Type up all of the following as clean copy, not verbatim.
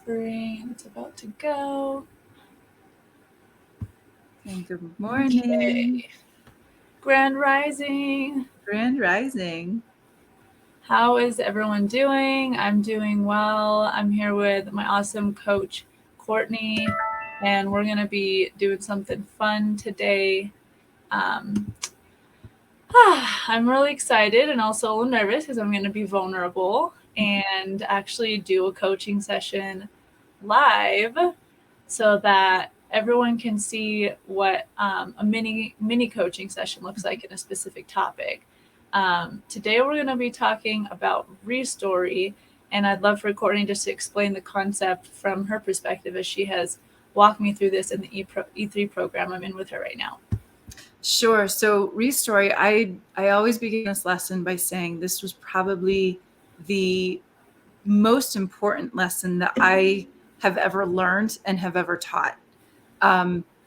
Offering. It's about to go. And good morning. Okay. Grand Rising. Grand Rising. How is everyone doing? I'm doing well. I'm here with my awesome coach, Courtney, and we're going to be doing something fun today. Um, I'm really excited and also a little nervous because I'm going to be vulnerable and actually do a coaching session live so that everyone can see what a mini coaching session looks like in a specific topic. Today we're going to be talking about Restory, and I'd love for Courtney just to explain the concept from her perspective as she has walked me through this in the E3 program I'm in with her right now. Sure. So Restory, I always begin this lesson by saying this was probably the most important lesson that I have ever learned and have ever taught.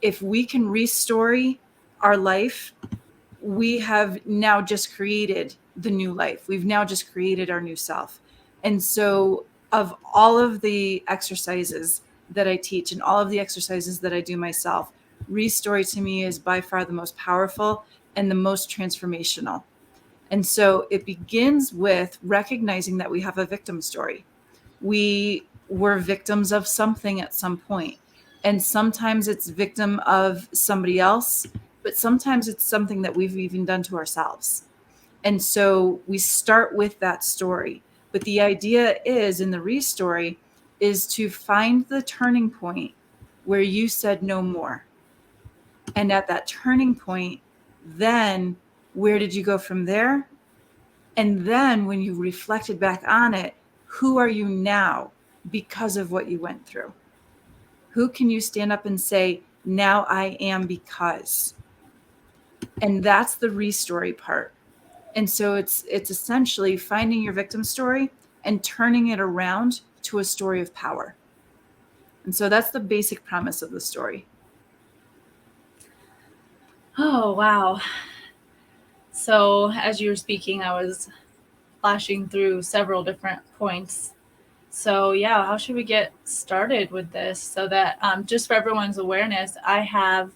If we can restory our life, we have now just created the new life. We've now just created our new self. And so, of all of the exercises that I teach and all of the exercises that I do myself, Restory to me is by far the most powerful and the most transformational. And so it begins with recognizing that we have a victim story. We were victims of something at some point. And sometimes it's victim of somebody else, but sometimes it's something that we've even done to ourselves. And so we start with that story. But the idea is in the restory is to find the turning point where you said no more. And at that turning point, then where did you go from there? And then when you reflected back on it, who are you now because of what you went through? Who can you stand up and say, now I am because? And that's the restory part. And so it's essentially finding your victim story and turning it around to a story of power. And so that's the basic premise of the story. Oh, wow. So, as you were speaking, I was flashing through several different points. So, yeah, how should we get started with this so that just for everyone's awareness, I have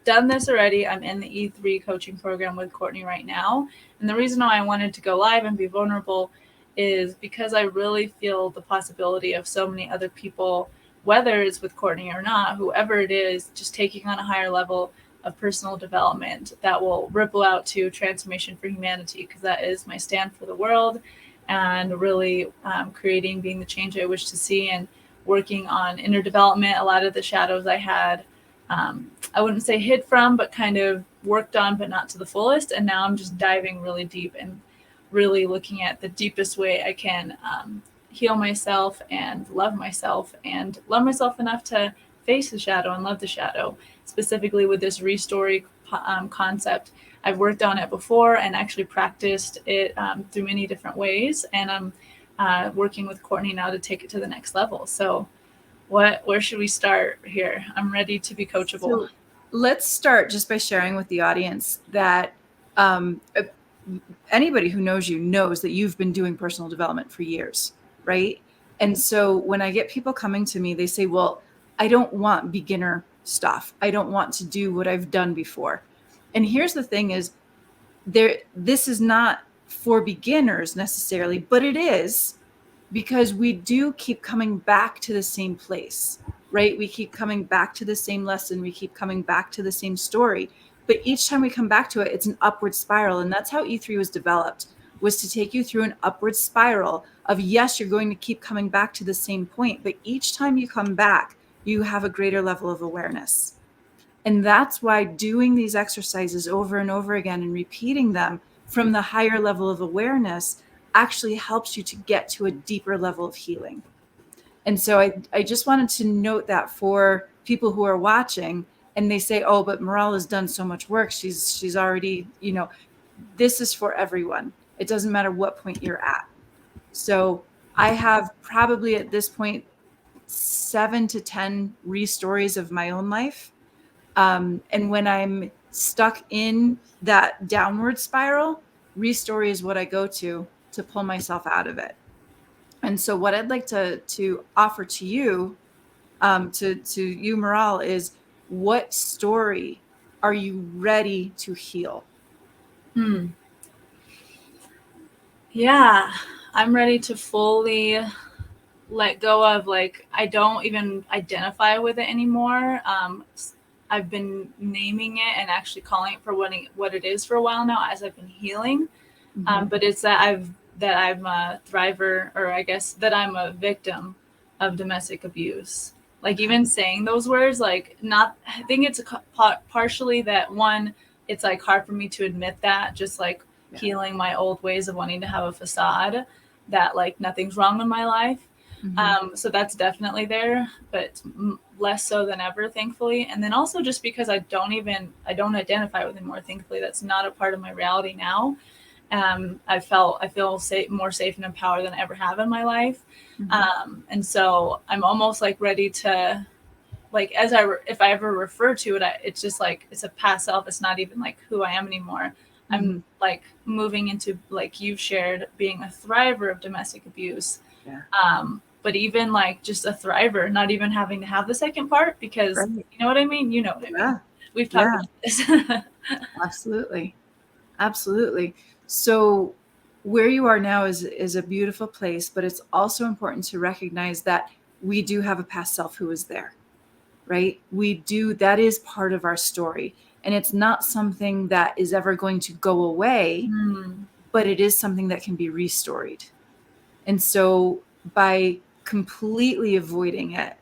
done this already. I'm in the E3 coaching program with Courtney right now. And the reason why I wanted to go live and be vulnerable is because I really feel the possibility of so many other people, whether it's with Courtney or not, whoever it is, just taking on a higher level of personal development that will ripple out to transformation for humanity, because that is my stand for the world, and really creating, being the change I wish to see, and working on inner development. A lot of the shadows I had, I wouldn't say hid from, but kind of worked on, but not to the fullest. And now I'm just diving really deep and really looking at the deepest way I can heal myself and love myself enough to face the shadow and love the shadow, specifically with this restory concept. I've worked on it before and actually practiced it through many different ways, and I'm working with Courtney now to take it to the next level. So, where should we start here? I'm ready to be coachable. So let's start just by sharing with the audience that anybody who knows you knows that you've been doing personal development for years, right? And so when I get people coming to me, they say, well, I don't want beginner stuff. I don't want to do what I've done before. And here's the thing is, this is not for beginners necessarily, but it is, because we do keep coming back to the same place, right? We keep coming back to the same lesson. We keep coming back to the same story. But each time we come back to it, it's an upward spiral. And that's how E3 was developed, was to take you through an upward spiral of, yes, you're going to keep coming back to the same point, but each time you come back, you have a greater level of awareness. And that's why doing these exercises over and over again and repeating them from the higher level of awareness actually helps you to get to a deeper level of healing. And so I just wanted to note that for people who are watching and they say, oh, but Meral has done so much work. She's already, this is for everyone. It doesn't matter what point you're at. So I have probably at this point 7 to 10 restories of my own life. And when I'm stuck in that downward spiral, Restory is what I go to pull myself out of it. And so what I'd like to offer to you, to you, Meral, is what story are you ready to heal? Hmm. Yeah, I'm ready to fully let go of, like, I don't even identify with it anymore. I've been naming it and actually calling it for what it is for a while now as I've been healing. Mm-hmm. But it's that I'm a thriver, or I guess that I'm a victim of domestic abuse. Like, Okay. even saying those words, like, not, I think it's partially that, one, it's like hard for me to admit that, just like Yeah. healing my old ways of wanting to have a facade that like nothing's wrong in my life. Mm-hmm. So that's definitely there, but less so than ever, thankfully. And then also just because I don't identify with it more, thankfully, that's not a part of my reality now. I feel safe, more safe and empowered than I ever have in my life. Mm-hmm. And so I'm almost like ready to, like, if I ever refer to it, it's just like it's a past self. It's not even like who I am anymore. Mm-hmm. I'm like moving into, like you've shared, being a thriver of domestic abuse. Yeah. But even like just a thriver, not even having to have the second part, because Right. you know what I mean. You know what I mean. Yeah. We've talked Yeah. about this. Absolutely. Absolutely. So where you are now is a beautiful place, but it's also important to recognize that we do have a past self who was there, right? We do, that is part of our story. And it's not something that is ever going to go away, Hmm. but it is something that can be restored. And so by completely avoiding it,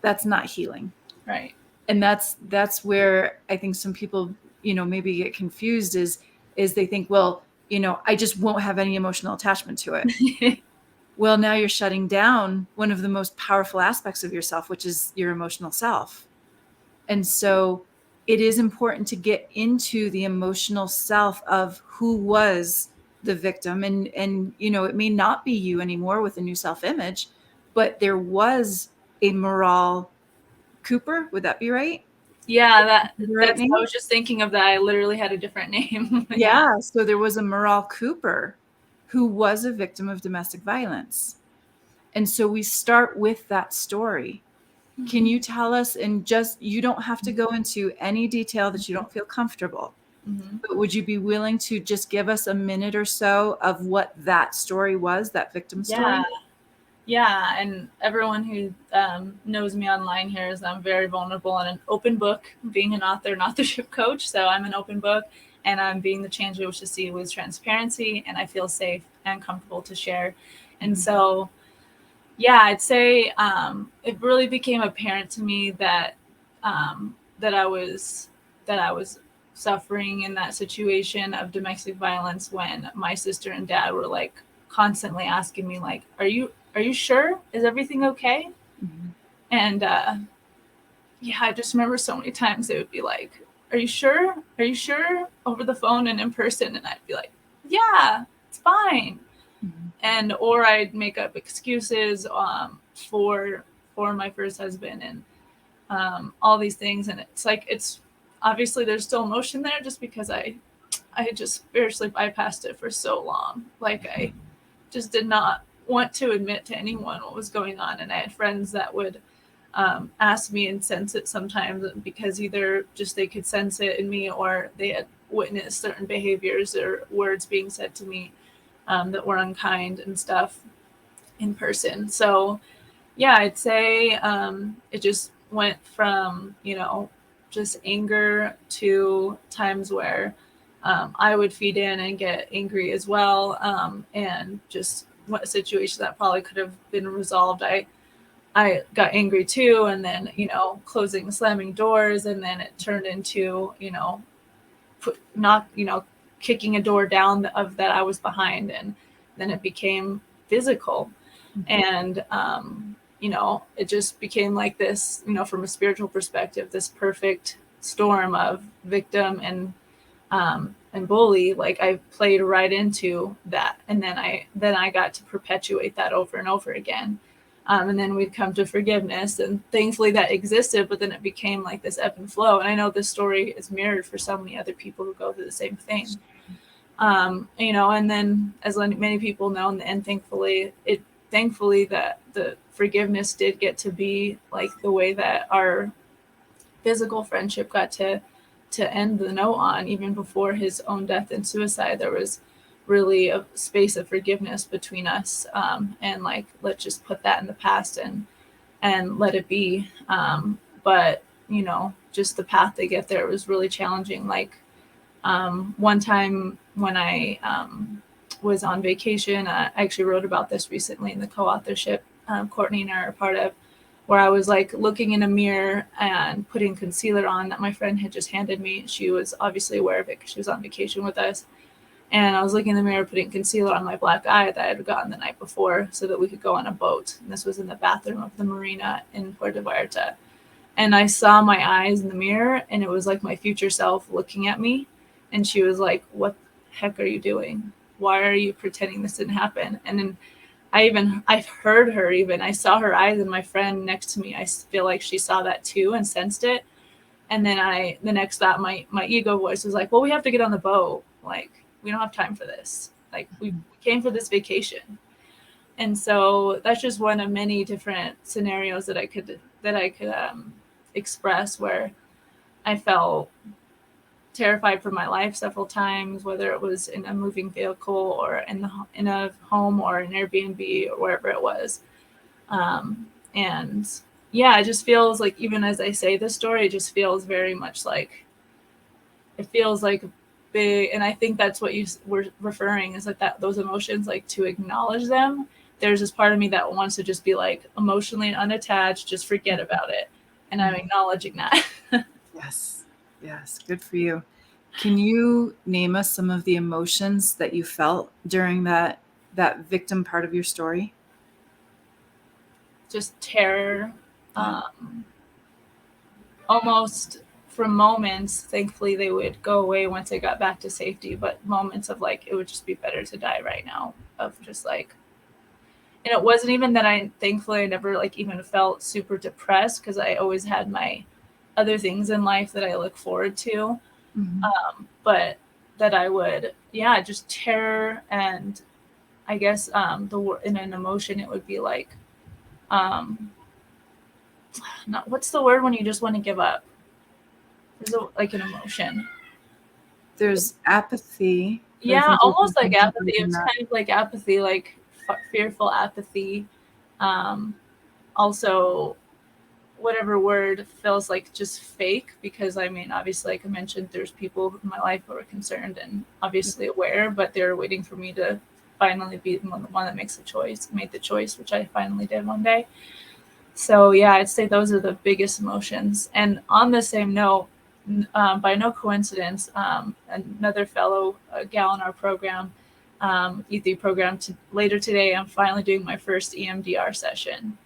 that's not healing. Right. And that's where I think some people, maybe get confused, is they think, well, I just won't have any emotional attachment to it. Well, now you're shutting down one of the most powerful aspects of yourself, which is your emotional self. And so it is important to get into the emotional self of who was the victim. And it may not be you anymore with a new self-image, but there was a Meral Cooper. Would that be right? Yeah, The right that's. I name? was just thinking of that. I literally had a different name. Yeah. Yeah. So there was a Meral Cooper who was a victim of domestic violence. And so we start with that story. Can you tell us, and just, you don't have to go into any detail that you don't feel comfortable, Mm-hmm. but would you be willing to just give us a minute or so of what that story was, that victim Yeah. story? Yeah, and everyone who knows me online here is I'm very vulnerable and an open book, being an author and authorship coach. So I'm an open book, and I'm being the change we wish to see with transparency, and I feel safe and comfortable to share. And Mhm. so, yeah, I'd say it really became apparent to me that that I was suffering in that situation of domestic violence when my sister and dad were like constantly asking me, like, are you sure? Is everything okay? Mhm. And yeah, I just remember so many times they would be like, are you sure? Are you sure? Over the phone and in person, and I'd be like, yeah, it's fine. Mhm. And or I'd make up excuses for my first husband, and all these things. And it's like, it's obviously there's still emotion there, just because I had just spiritually bypassed it for so long. Like, I just did not want to admit to anyone what was going on, and I had friends that would ask me and sense it sometimes, because either just they could sense it in me, or they had witnessed certain behaviors or words being said to me that were unkind and stuff in person. So yeah, I'd say it just went from, just anger to times where I would feed in and get angry as well, and just what situations that probably could have been resolved. I got angry too, and then, closing, slamming doors, and then it turned into, not, kicking a door down of that I was behind, and then it became physical. Mhm. And it just became like this, from a spiritual perspective, this perfect storm of victim and bully. Like, I played right into that, and then I got to perpetuate that over and over again. And then we'd come to forgiveness, and thankfully that existed, but then it became like this ebb and flow. And I know this story is mirrored for so many other people who go through the same thing. And then, as many people know, and thankfully thankfully that the forgiveness did get to be like the way that our physical friendship got to end the note on. Even before his own death and suicide, there was really a space of forgiveness between us, and like, let's just put that in the past and let it be. But you know, just the path to get there was really challenging. Like, one time when I was on vacation, I actually wrote about this recently in the co-authorship Courtney and I are a part of, where I was like looking in a mirror and putting concealer on that my friend had just handed me. She was obviously aware of it because she was on vacation with us. And I was looking in the mirror, putting concealer on my black eye that I had gotten the night before so that we could go on a boat. And this was in the bathroom of the marina in Puerto Vallarta. And I saw my eyes in the mirror, and it was like my future self looking at me. And she was like, "What the heck are you doing? Why are you pretending this didn't happen?" And then I heard her even. I saw her eyes, and my friend next to me, I feel like she saw that too and sensed it. And then the next thought, my ego voice was like, "Well, we have to get on the boat. Like, we don't have time for this. Like, we came for this vacation." And so that's just one of many different scenarios that I could express, where I felt terrified for my life several times, whether it was in a moving vehicle or in a home or an Airbnb or wherever it was. And yeah, it just feels like, even as I say this story, it just feels very much like, it feels like big. And I think that's what you were referring, is like that, those emotions, like to acknowledge them. There's this part of me that wants to just be like emotionally unattached, just forget about it. And I'm acknowledging that. Yes. Yes. Good for you. Can you name us some of the emotions that you felt during that victim part of your story? Just terror, Yeah. almost, for moments. Thankfully they would go away once I got back to safety, but moments of like, it would just be better to die right now, of just like. And it wasn't even that I, thankfully I never like even felt super depressed, because I always had my other things in life that I look forward to. Mhm. But that I would, yeah, just terror. And I guess in an emotion it would be like, um not, what's the word when you just want to give up? There's like an emotion. There's apathy, but I Yeah, think there's almost like something deeper apathy. It than was that. kind of like apathy, like fearful apathy. Um, Also, whatever word feels like just fake, because I mean, obviously, like I mentioned, there's people in my life who are concerned and obviously aware, but they're waiting for me to finally be the one that made the choice, which I finally did one day. So yeah, I'd say those are the biggest emotions. And on the same note, by no coincidence, another fellow gal in our program, E3 program, later today, I'm finally doing my first EMDR session,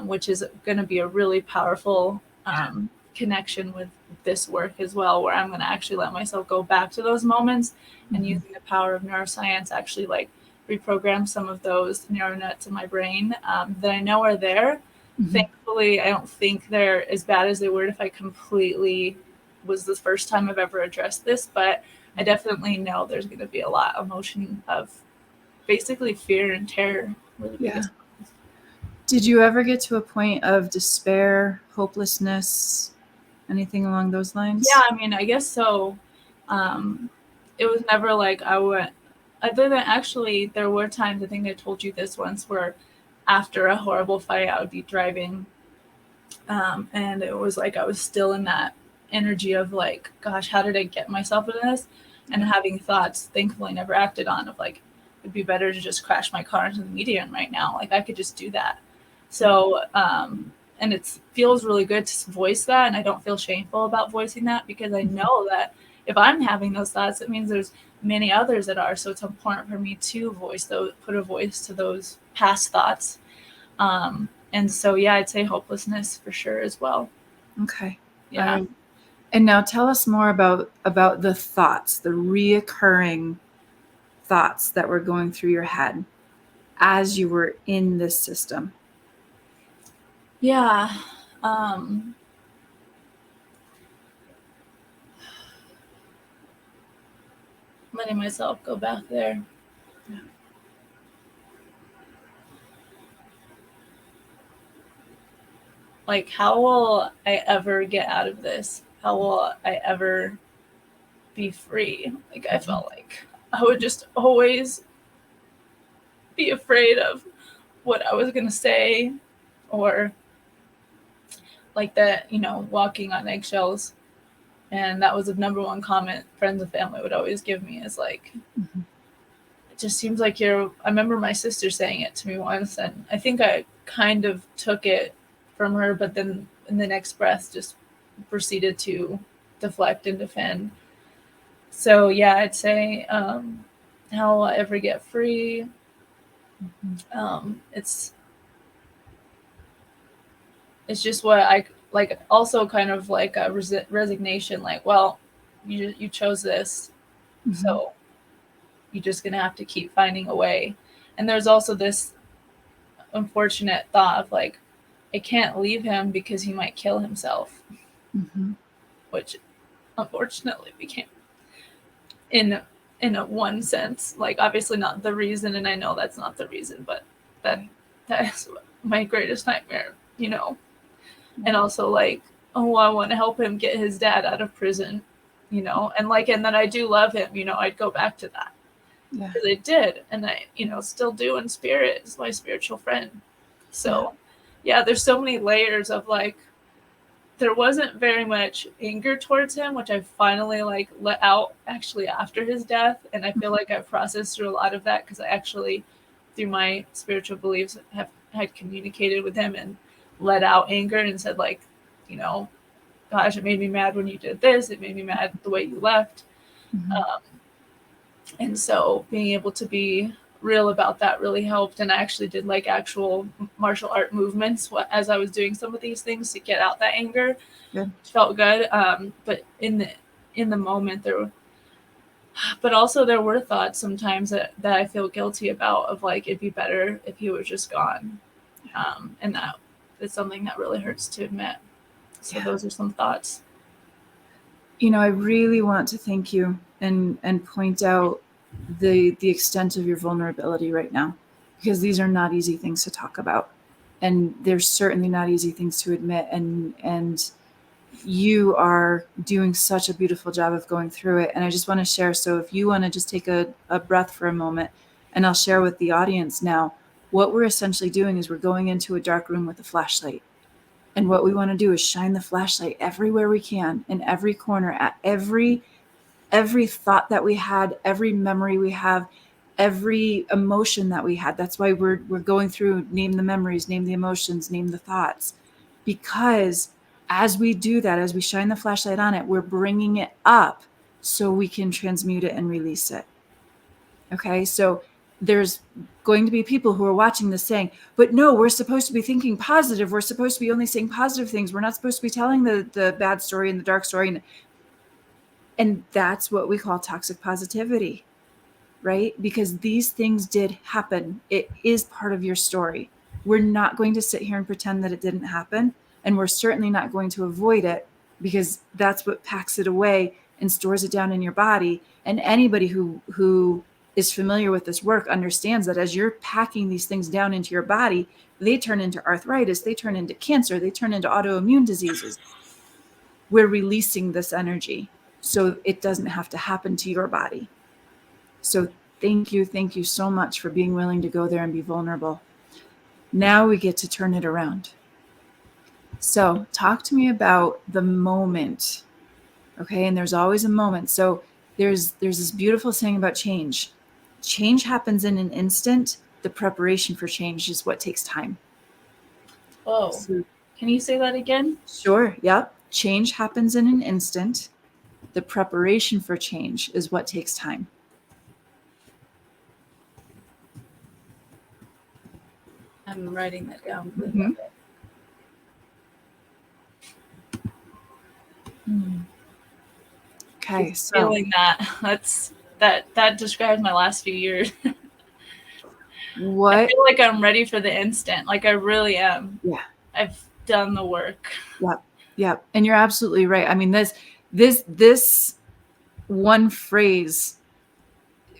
which is going to be a really powerful Yeah. connection with this work as well, where I'm going to actually let myself go back to those moments and Mhm. using the power of neuroscience, actually like reprogram some of those neural nets in my brain that I know are there. Mhm. Thankfully, I don't think they're as bad as they were if I completely was the first time I've ever addressed this, but I definitely know there's going to be a lot of emotion of basically fear and terror were the Yeah. biggest. Did you ever get to a point of despair, hopelessness, anything along those Yeah, lines? I mean, I guess so. It was never like I went, other than, actually, there were times, I think I told you this once, where after a horrible fight, I would be driving, and it was like I was still in that energy of like, gosh, how did I get myself into this? And Yeah. having thoughts, thankfully, never acted on, of like, it'd be better to just crash my car into the median right now. Like, I could just do that. So, and it feels really good to voice that. And I don't feel shameful about voicing that, because I know that if I'm having those thoughts, it means there's many others that are. So it's important for me to voice those, put a voice to those past thoughts. And so, yeah, I'd say hopelessness for sure as well. Okay. All Yeah. right. And now tell us more about the thoughts, the reoccurring thoughts that were going through your head as you were in this system. Yeah. Um, Letting myself go back there. Yeah. like, how will I ever get out of this? How will I ever be free? Like, I felt like I would just always be afraid of what I was going to say, or like that, walking on eggshells. And that was the number one comment friends and family would always give me, is like, it just seems like I remember my sister saying it to me once, and I think I kind of took it from her, but then in the next breath just proceeded to deflect and defend. So yeah, I'd say, how will I ever get free? It's just what I like. Also, kind of like a resignation. Like, well, you chose this, so you're just gonna have to keep finding a way. And there's also this unfortunate thought of like, I can't leave him because he might kill himself, which unfortunately became in a one sense, like obviously not the reason, and I know that's not the reason, but that is my greatest nightmare. And also like, oh, I want to help him get his dad out of prison, and like, and then I do love him, I'd go back to that because I did, and I still do in spirit. Is my spiritual friend. So yeah, there's so many layers of like, there wasn't very much anger towards him, which I finally like let out actually after his death. And I feel like I've processed through a lot of that because I actually, through my spiritual beliefs, had communicated with him and let out anger and said like, you know, gosh, it made me mad when you did this. It made me mad the way you left. And so being able to be real about that really helped. And I actually did like actual martial art movements as I was doing some of these things to get out that anger. It felt good. But in the moment but also there were thoughts sometimes that I feel guilty about, of like, it'd be better if he was just gone. And that is something that really hurts to admit. So those are some thoughts. I really want to thank you and point out the extent of your vulnerability right now, because these are not easy things to talk about, and they're certainly not easy things to admit, and you are doing such a beautiful job of going through it. And I just want to share, so if you want to just take a breath for a moment, and I'll share with the audience now, what we're essentially doing is we're going into a dark room with a flashlight. And what we want to do is shine the flashlight everywhere we can, in every corner, at every thought that we had, every memory we have, every emotion that we had. That's why we're going through, name the memories, name the emotions, name the thoughts. Because as we do that, as we shine the flashlight on it, we're bringing it up so we can transmute it and release it. Okay, so there's going to be people who are watching this saying, but no, we're supposed to be thinking positive. We're supposed to be only saying positive things. We're not supposed to be telling the bad story and the dark story. And that's what we call toxic positivity, right? Because these things did happen. It is part of your story. We're not going to sit here and pretend that it didn't happen. And we're certainly not going to avoid it, because that's what packs it away and stores it down in your body. And anybody who is familiar with this work understands that as you're packing these things down into your body, they turn into arthritis, they turn into cancer, they turn into autoimmune diseases. We're releasing this energy so it doesn't have to happen to your body. So thank you so much for being willing to go there and be vulnerable. Now we get to turn it around. So talk to me about the moment. Okay, and there's always a moment. So there's this beautiful saying about change. Change happens in an instant. The preparation for change is what takes time. Oh, so, can you say that again? Sure. Yep. Change happens in an instant. The preparation for change is what takes time. I'm writing that down. Okay, so feeling that describes my last few years. What? I feel like I'm ready for the instant. Like I really am. Yeah. I've done the work. Yep. And you're absolutely right. I mean, this one phrase,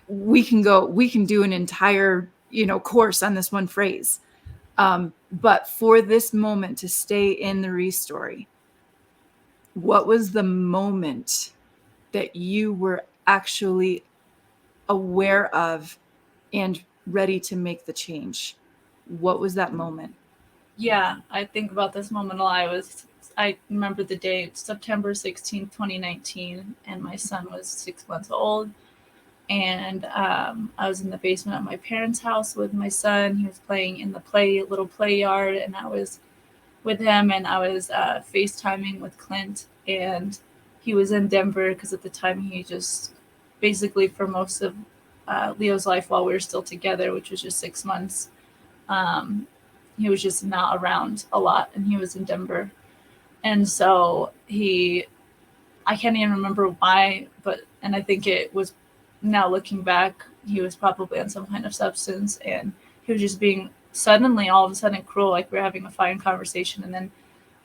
we can do an entire, course on this one phrase. But for this moment to stay in the Restory, what was the moment that you were actually aware of and ready to make the change? What was that moment? Yeah, I think about this moment a lot. I remember the date, September 16th, 2019, and my son was 6 months old. And I was in the basement of my parents' house with my son. He was playing in the little play yard, and I was with him, and I was FaceTiming with Clint, and he was in Denver because at the time he just basically for most of Leo's life while we were still together, which was just 6 months, um, he was just not around a lot, and he was in Denver, and so I can't even remember why, and I think it was now looking back, he was probably on some kind of substance, and he was just being suddenly all of a sudden cruel, like we were having a fine conversation, and then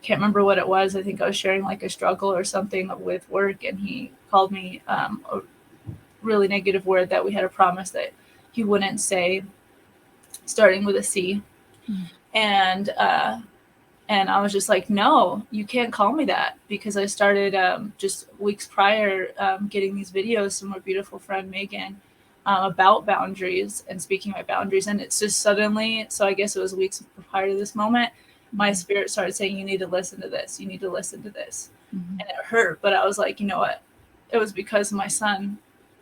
can't remember what it was. I think I was sharing like a struggle or something with work, and he called me a really negative word that we had a promise that he wouldn't say, starting with a C, Mm. and I was just like, no, you can't call me that, because I started just weeks prior getting these videos from our beautiful friend Megan about boundaries and speaking my boundaries. And it's just suddenly, so I guess it was weeks prior to this moment, my spirit started saying, you need to listen to this. You need to listen to this. Mm-hmm. And it hurt. But I was like, you know what? It was because of my son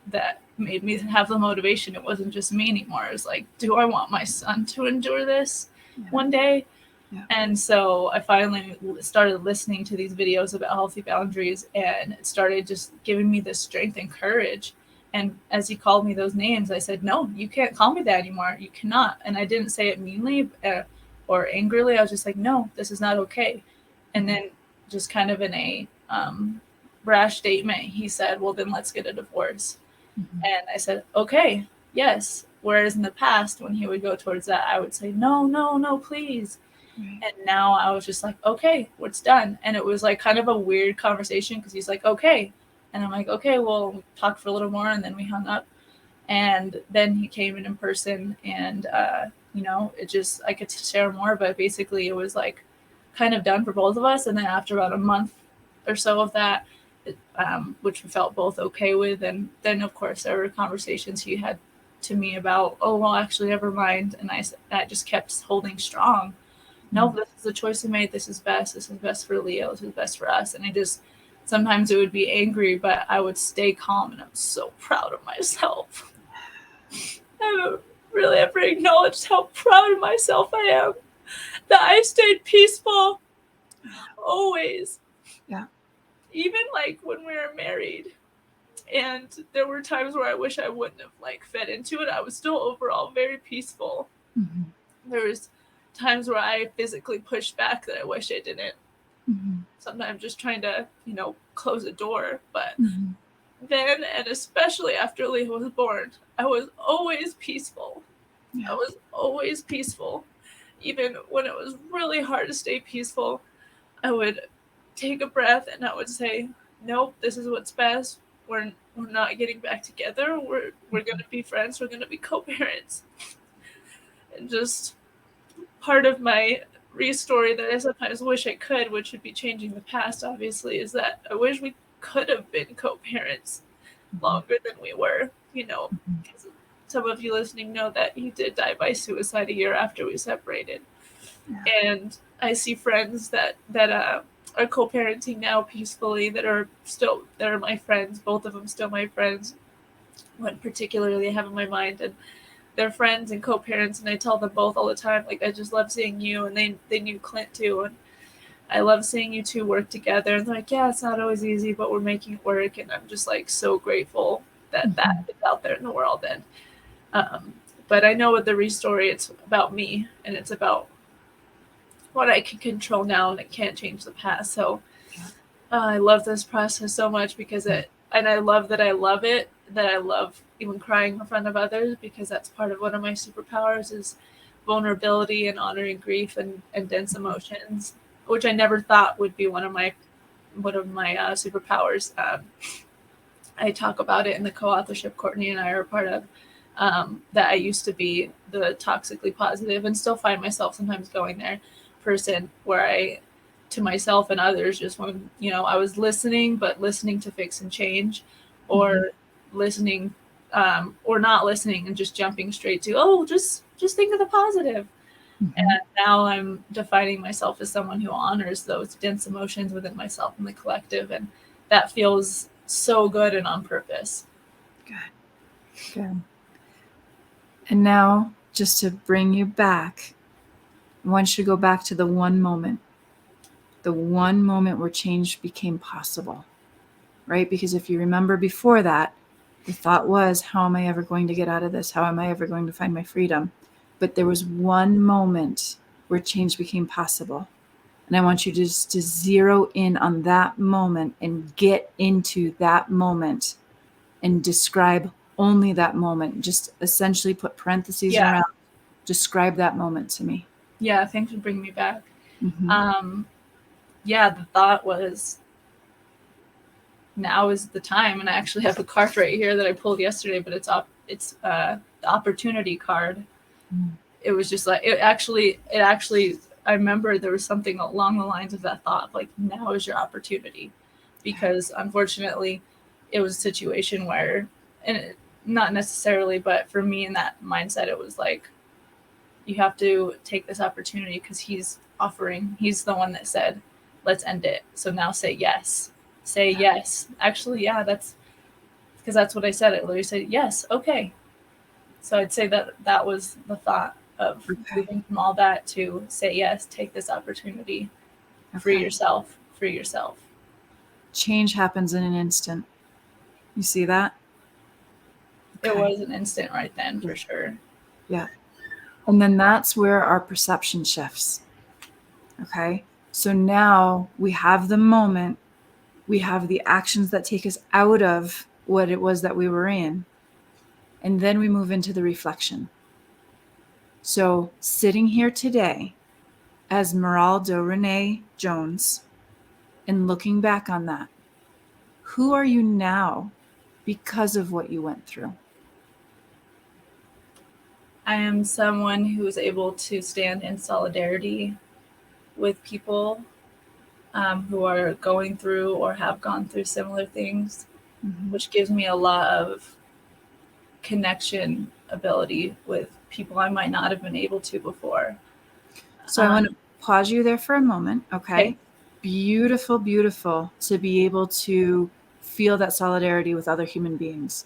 that made me have the motivation. It wasn't just me anymore. It was like, do I want my son to endure this one day? Yeah. And so I finally started listening to these videos about healthy boundaries, and it started just giving me this strength and courage. And as he called me those names, I said, no, you can't call me that anymore. You cannot. And I didn't say it meanly or angrily. I was just like, no, this is not okay. And then just kind of in a brash statement, he said, well, then let's get a divorce. Mm-hmm. And I said, okay, yes. Whereas in the past, when he would go towards that, I would say, no, no, no, please. Right. And now I was just like, okay, it's done. And it was like kind of a weird conversation because he's like, okay. And I'm like, okay, well, we talked for a little more, and then we hung up. And then he came in person, and, it just, I could share more, but basically it was like kind of done for both of us. And then after about a month or so of that, which we felt both okay with. And then, of course, there were conversations he had to me about, oh, well, actually, never mind. And I just kept holding strong. No, this is the choice we made. This is best. This is best for Leo. This is best for us. And I just, sometimes it would be angry, but I would stay calm. And I'm so proud of myself. I haven't really ever acknowledged how proud of myself I am. That I stayed peaceful always. Yeah. Even like when we were married. And there were times where I wish I wouldn't have like fed into it. I was still overall very peaceful. Mm-hmm. There was times where I physically pushed back that I wish I didn't. Mm-hmm. Sometimes just trying to, close a door. But Mm-hmm. then, and especially after Leo was born, I was always peaceful. Yeah. I was always peaceful. Even when it was really hard to stay peaceful, I would take a breath and I would say, nope, this is what's best. We're not getting back together. We're going to be friends. We're going to be co-parents. And just part of my restory that I sometimes wish I could, which would be changing the past, obviously, is that I wish we could have been co-parents longer than we were. Some of you listening know that he did die by suicide a year after we separated. Yeah. And I see friends that are co-parenting now peacefully that are my friends. Both of them still my friends. One particularly I have in my mind, and they're friends and co-parents, and I tell them both all the time, like, I just love seeing you, and they knew Clint too, and I love seeing you two work together. And they're like, yeah, it's not always easy, but we're making it work, and I'm just like so grateful that that is out there in the world. And but I know with the Restory, it's about me, and it's about what I can control now, and it can't change the past. So I love this process so much because and I love that I love it, that I love even crying in front of others, because that's part of one of my superpowers is vulnerability and honoring grief and dense emotions, which I never thought would be one of my superpowers. I talk about it in the co-authorship Courtney and I are part of. that I used to be the toxically positive and still find myself sometimes going there person where I, to myself and others, just want, I was listening, but listening to fix and change, Mm-hmm. or listening, or not listening and just jumping straight to, oh, just think of the positive. Mm-hmm. And now I'm defining myself as someone who honors those dense emotions within myself and the collective. And that feels so good and on purpose. Good. Good. And now, just to bring you back, I want you to go back to the one moment where change became possible, right? Because if you remember before that, the thought was, how am I ever going to get out of this? How am I ever going to find my freedom? But there was one moment where change became possible. And I want you just to zero in on that moment and get into that moment and describe only that moment. Just essentially put parentheses Yeah. around, describe that moment to me. Yeah. Thanks for bringing me back. Mm-hmm. Um, yeah, the thought was, now is the time. And I actually have a card right here that I pulled yesterday, but it's the opportunity card. Mm. It was just like, it actually, I remember there was something along the lines of that thought, like, now is your opportunity. Because unfortunately, it was a situation where, and not necessarily, but for me in that mindset, it was like, you have to take this opportunity because he's the one that said, let's end it. So now say yes. Say yes. Actually, yeah, that's because that's what I said. I literally said, yes, okay. So I'd say that that was the thought of Okay. moving from all that to say yes, take this opportunity, free Okay. yourself, free yourself. Change happens in an instant. You see that? It Okay. was an instant right then Yeah. for sure. Yeah. And then that's where our perception shifts. Okay. So now we have the moment, we have the actions that take us out of what it was that we were in. And then we move into the reflection. So sitting here today as Meral Renee Jones and looking back on that, who are you now because of what you went through? I am someone who is able to stand in solidarity with people who are going through or have gone through similar things, Mm-hmm. which gives me a lot of connection ability with people I might not have been able to before. So I want Um, to pause you there for a moment. okay. Okay. Beautiful, beautiful to be able to feel that solidarity with other human beings.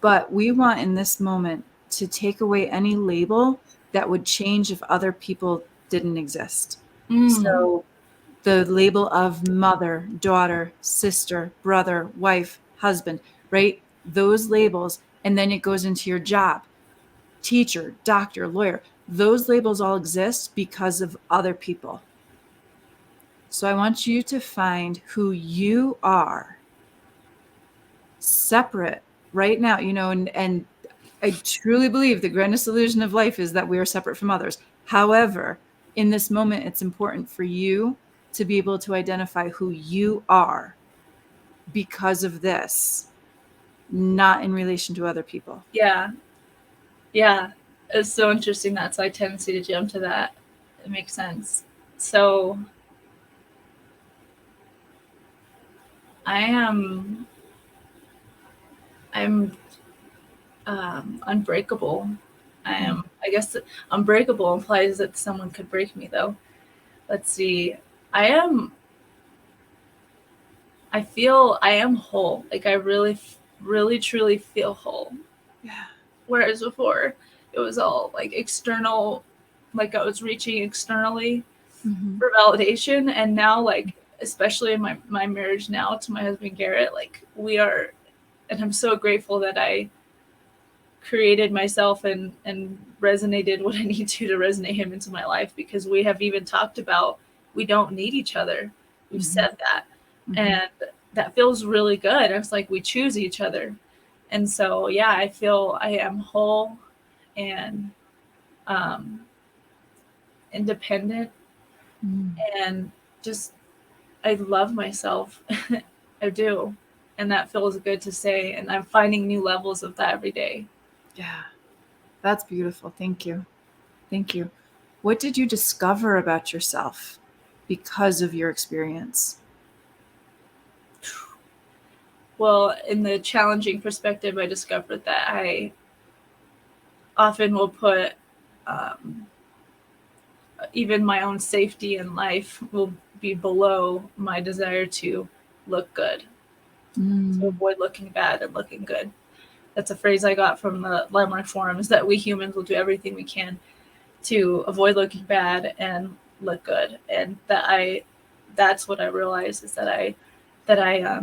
But we want in this moment to take away any label that would change if other people didn't exist. Mm, So the label of mother, daughter, sister, brother, wife, husband, right? Those labels. And then it goes into your job, teacher, doctor, lawyer. Those labels all exist because of other people. So I want you to find who you are separate right now, and I truly believe the grandest illusion of life is that we are separate from others. However, in this moment, it's important for you to be able to identify who you are because of this, not in relation to other people. yeah. Yeah. It's so interesting. That's my tendency to jump to that. It makes sense. So I am, I'm unbreakable. I Mm. am, I guess unbreakable implies that someone could break me though. Let's see. I am, I feel I am whole. Like I really, really, truly feel whole. Yeah. Whereas before, it was all like external, like I was reaching externally Mm-hmm. for validation. And now, like, especially in my marriage now to my husband Garrett, like we are, and I'm so grateful that I created myself and resonated what I need to resonate him into my life, because we have even talked about we don't need each other. We've Mm-hmm. said that. Mm-hmm. And that feels really good. It's like we choose each other. And so yeah, I feel I am whole and um, independent, Mm. and just I love myself. I do. And that feels good to say. And I'm finding new levels of that every day. Yeah, that's beautiful. Thank you. Thank you. What did you discover about yourself because of your experience? Well, in the challenging perspective, I discovered that I often will put um, even my own safety in life will be below my desire to look good, to Mm. avoid looking bad and looking good. That's a phrase I got from the Landmark Forum, is that we humans will do everything we can to avoid looking bad and look good. And that's what I realized, is that that I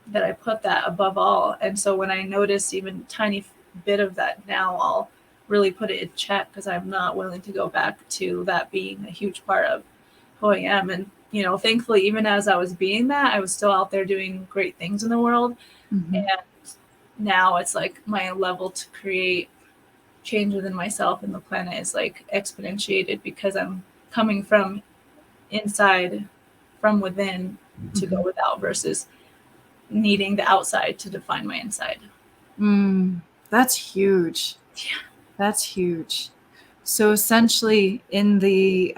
that I put that above all. And so when I notice even a tiny bit of that now, I'll really put it in check, because I'm not willing to go back to that being a huge part of who I am. And, you know, thankfully, even as I was being that, I was still out there doing great things in the world. Mm-hmm. And now it's like my level to create change within myself and the planet is like exponentiated, because I'm coming from inside, from within, to go Mm-hmm. without, versus needing the outside to define my inside. Mm. That's huge. Yeah. That's huge. So essentially, in the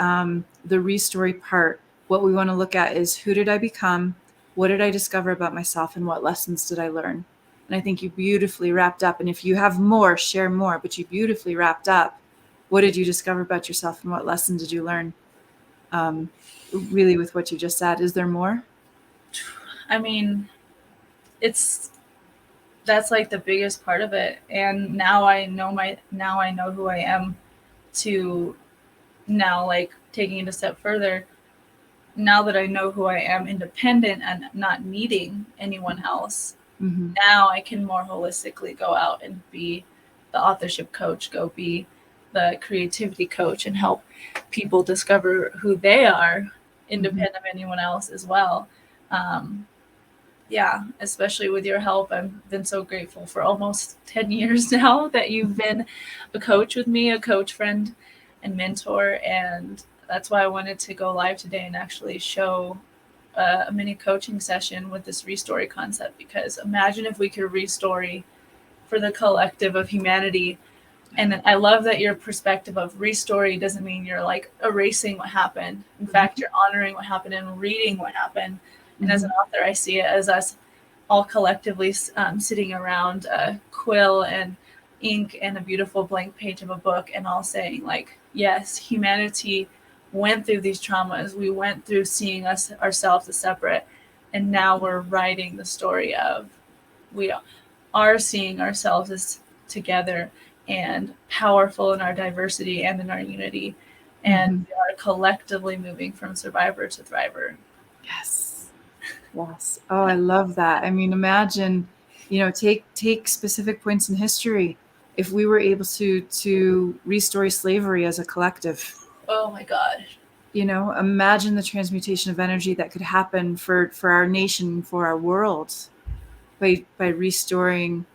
restory part, what we want to look at is, who did I become? What did I discover about myself? And what lessons did I learn? And I think you beautifully wrapped up. And if you have more, share more. But you beautifully wrapped up. What did you discover about yourself, and what lesson did you learn? Um, really, with what you just said, is there more? I mean, it's that's like the biggest part of it. And now I know who I am, to now, like, taking it a step further, now that I know who I am, independent and not needing anyone else, Mm-hmm. now I can more holistically go out and be the authorship coach, go be the creativity coach, and help people discover who they are, Mm-hmm. independent of anyone else as well. Um, yeah, especially with your help. I've been so grateful for almost 10 years now that you've been a coach with me, a coach friend and mentor. And that's why I wanted to go live today and actually show a mini coaching session with this restory concept, because imagine if we could restory for the collective of humanity. And I love that your perspective of restory doesn't mean you're like erasing what happened. In fact, you're honoring what happened and reading what happened. And as Mm-hmm. an author, I see it as us all collectively sitting around a quill and ink and a beautiful blank page of a book, and all saying, like, yes, humanity went through these traumas. We went through seeing ourselves as separate, and now we're writing the story of, we are seeing ourselves as together and powerful in our diversity and in our unity. And Mm-hmm. we are collectively moving from survivor to thriver. Yes. Yes. Oh, I love that. I mean, imagine, take specific points in history. If we were able to restore slavery as a collective, Oh my gosh. imagine the transmutation of energy that could happen for our nation, for our world, by restoring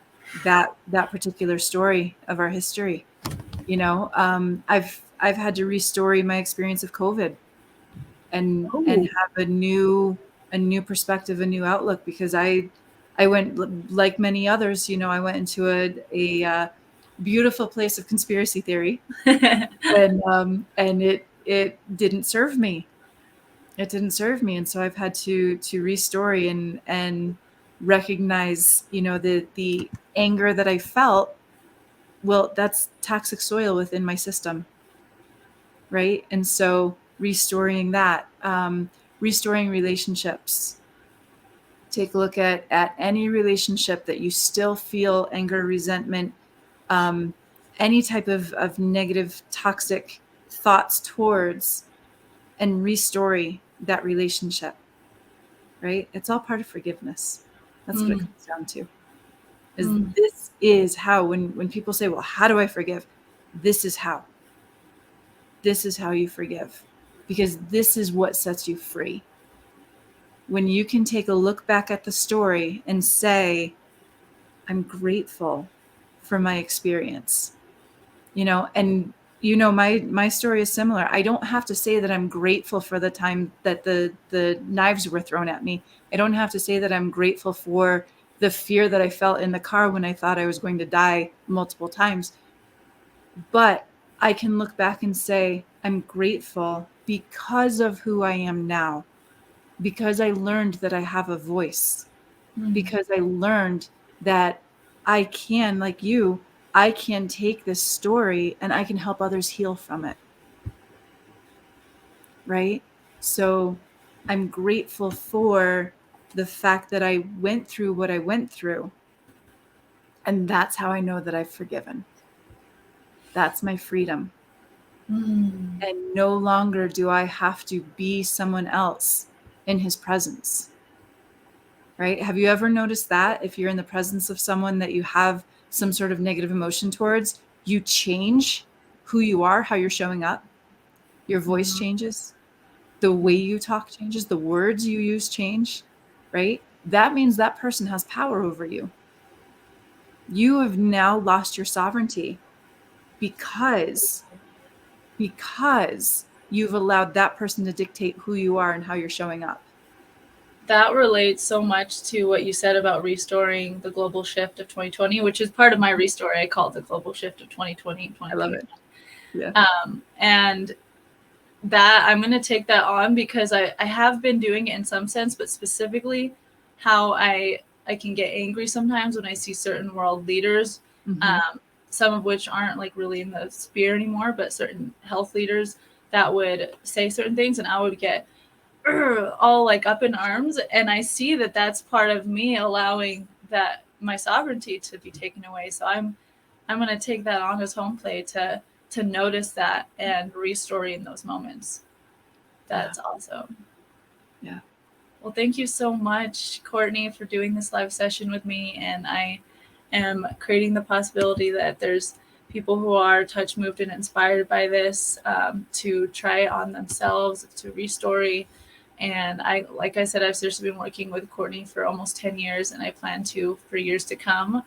that particular story of our history. I've had to restore my experience of COVID, and Oh. have a new perspective, a new outlook, because I went, like many others, I went into a beautiful place of conspiracy theory, and it didn't serve me. It didn't serve me, and so I've had to restory and recognize, the anger that I felt. Well, that's toxic soil within my system, right? And so restoring that, restoring relationships. Take a look at any relationship that you still feel anger, resentment, um, any type of negative, toxic thoughts towards, and restory that relationship, right? It's all part of forgiveness. That's what it Mm, comes down to. Is mm, this is how, when people say, well, how do I forgive? This is how. This is how you forgive, because this is what sets you free. When you can take a look back at the story and say, I'm grateful for my experience, and my story is similar. I don't have to say that I'm grateful for the time that the knives were thrown at me. I don't have to say that I'm grateful for the fear that I felt in the car when I thought I was going to die multiple times. But I can look back and say, I'm grateful because of who I am now, because I learned that I have a voice, because I learned that I can, like you, I can take this story and I can help others heal from it. Right? So I'm grateful for the fact that I went through what I went through. And that's how I know that I've forgiven. That's my freedom. And no longer do I have to be someone else in his presence. Right? Have you ever noticed that if you're in the presence of someone that you have some sort of negative emotion towards, you change who you are, how you're showing up? Your voice changes, the way you talk changes, the words you use change, right? That means that person has power over you. You have now lost your sovereignty because you've allowed that person to dictate who you are and how you're showing up. That relates so much to what you said about restoring the global shift of 2020, which is part of my Restory. I call it the global shift of 2020 and I love 2021. it. Yeah. And that I'm going to take that on because I have been doing it in some sense, but specifically how I can get angry sometimes when I see certain world leaders, some of which aren't like really in the sphere anymore, but certain health leaders that would say certain things, and I would get all like up in arms. And I see that that's part of me allowing that my sovereignty to be taken away. So I'm going to take that on as home play to notice that and restory in those moments. That's awesome. Yeah. Well, thank you so much, Courtney, for doing this live session with me. And I am creating the possibility that there's people who are touch moved and inspired by this to try it on themselves, to restory. And I, like I said, I've seriously been working with Courtney for almost 10 years, and I plan to for years to come.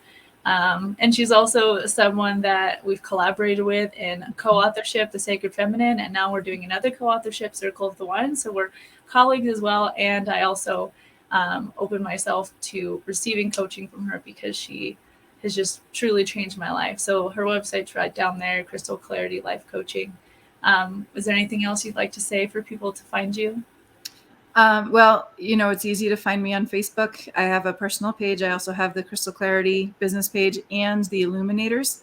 And she's also someone that we've collaborated with in co-authorship, The Sacred Feminine, and now we're doing another co-authorship, Circle of the One. So we're colleagues as well. And I also open myself to receiving coaching from her because she has just truly changed my life. So her website's right down there, Crystal Clarity Life Coaching. Is there anything else you'd like to say for people to find you? Well, it's easy to find me on Facebook. I have a personal page. I also have the Crystal Clarity business page and the Illuminators,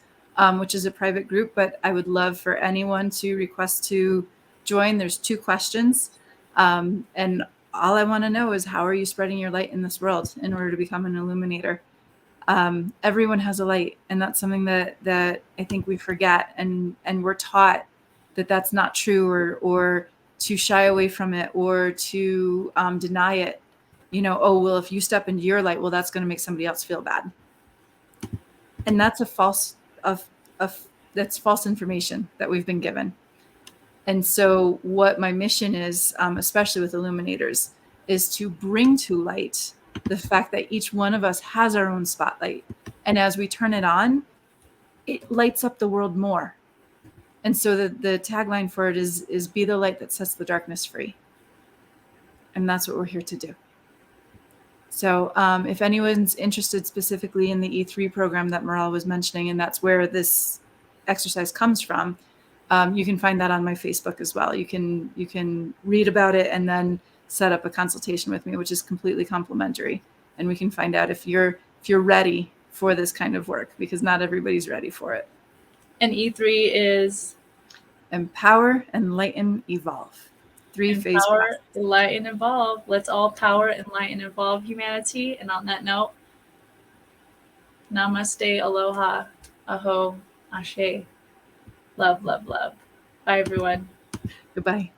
which is a private group, but I would love for anyone to request to join. There's 2 questions. And all I want to know is, how are you spreading your light in this world in order to become an illuminator? Everyone has a light, and that's something that I think we forget, and we're taught that that's not true, or to shy away from it, or to deny it. Oh, well, if you step into your light, well, that's going to make somebody else feel bad. And that's that's false information that we've been given. And so what my mission is, especially with illuminators, is to bring to light the fact that each one of us has our own spotlight. And as we turn it on, it lights up the world more. And so the tagline for it is be the light that sets the darkness free. And that's what we're here to do. So if anyone's interested specifically in the E3 program that Meral was mentioning, and that's where this exercise comes from, you can find that on my Facebook as well. You can read about it and then set up a consultation with me, which is completely complimentary. And we can find out if you're ready for this kind of work, because not everybody's ready for it. And E3 is Empower, Enlighten, Evolve. 3-phase empower, process. enlighten, evolve. Let's all power, enlighten, evolve humanity. And on that note, namaste, aloha, aho, ashe. Love, love, love. Bye, everyone. Goodbye.